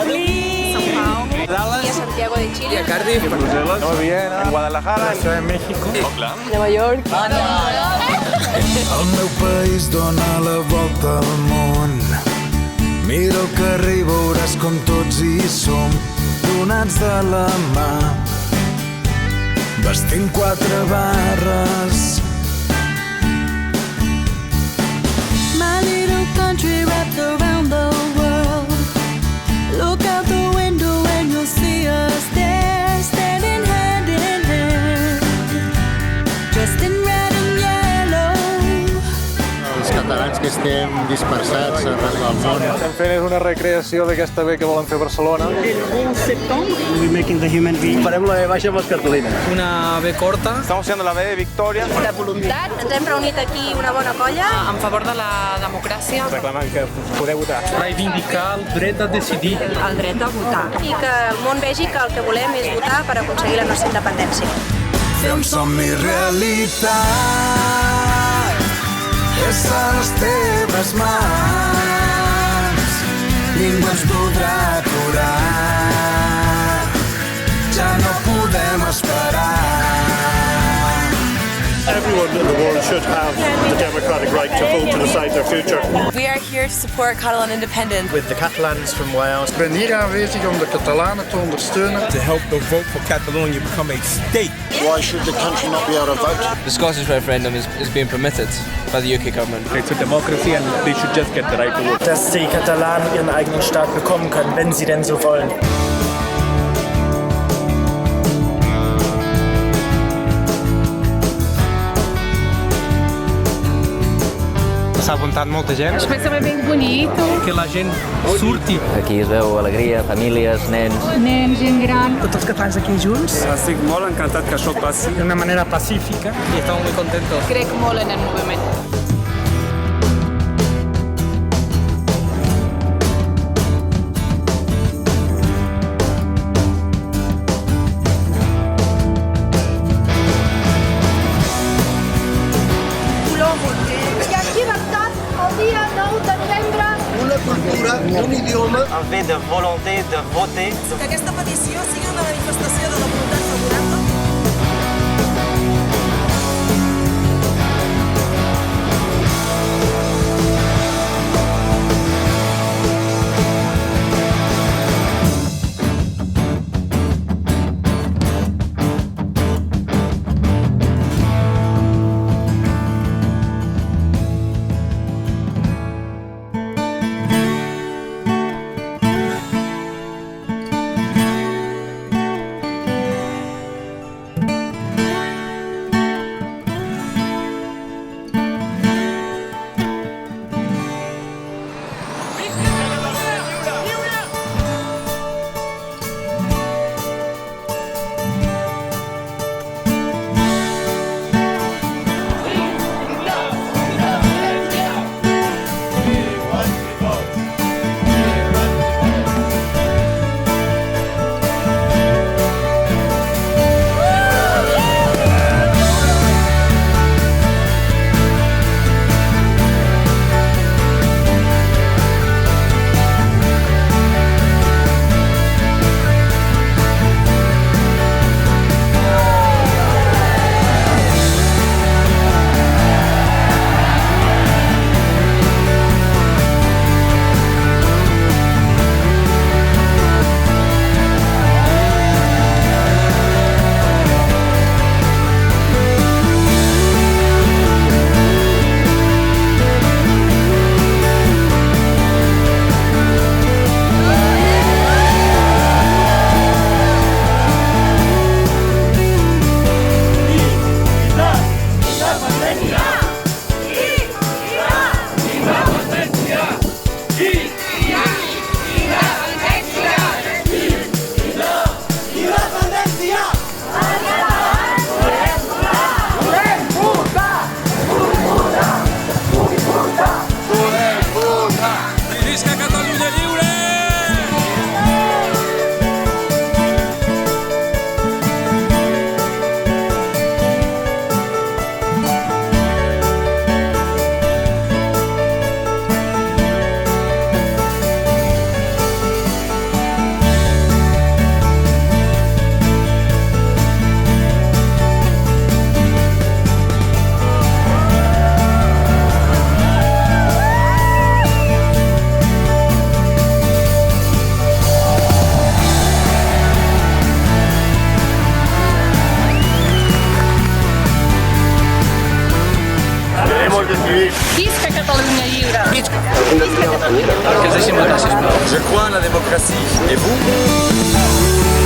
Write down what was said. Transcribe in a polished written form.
Dublín, São Paulo, Dallas, y a Santiago de Chile, y a Cardiff, Nueva Viena, en Guadalajara, en Ciudad de México, Nueva York. El meu país dona la volta al món. Mira el carrer i veuràs com tots hi som, donats de la mà, vestint 4 barres. My little country wrapped around the world. Look out the window and you'll see us there, standing hand in hand, dressed in red and yellow. Els catalans que estem dispersats arreu del món. Estem fent una recreació d'aquesta B que volen fer a Barcelona. Farem la B baixa amb les cartolines. una B corta Estamos haciendo la B de Victoria. De voluntat, ens hem reunit aquí una bona colla. en favor de la democràcia, Reclamant que podeu votar. reivindicar el dret a decidir. el dret a votar. I que el món vegi que el que volem és votar per aconseguir la nostra independència. Fer un somni realitat és a les teves mans. Ningú ens podrà aturar, ja no podem esperar. Everyone in the world should have the democratic right to vote to decide their future. We are here to support Catalan independence. With the Catalans from Wales. Ik ben hier aanwezig om de Catalanen te ondersteunen. To help the vote for Catalonia become a state. Why should the country not be able to vote? The Scottish referendum is being permitted by the UK government. It's a democracy and they should just get the right to vote. Dass die Katalanen ihren eigenen Staat bekommen können, wenn sie denn so wollen. S'ha apuntat molta gent. Vai ser bem bonito. Que la gent surti. Aquí es veu alegria, famílies, nens. Nens, gent gran. Tots els catalans aquí junts. Estic molt encantat que això passi d'una manera pacífica. Y estamos muy contentos. Crec molt en el moviment. I aquí l'estat, el dia 9 de novembre, Una cultura, un idioma. Un fet de volonté de voter. Que aquesta petició sigui una manifestació de la voluntat favorable. Que els deixin votar, sisplau. Je crois en la démocratie. Et vous?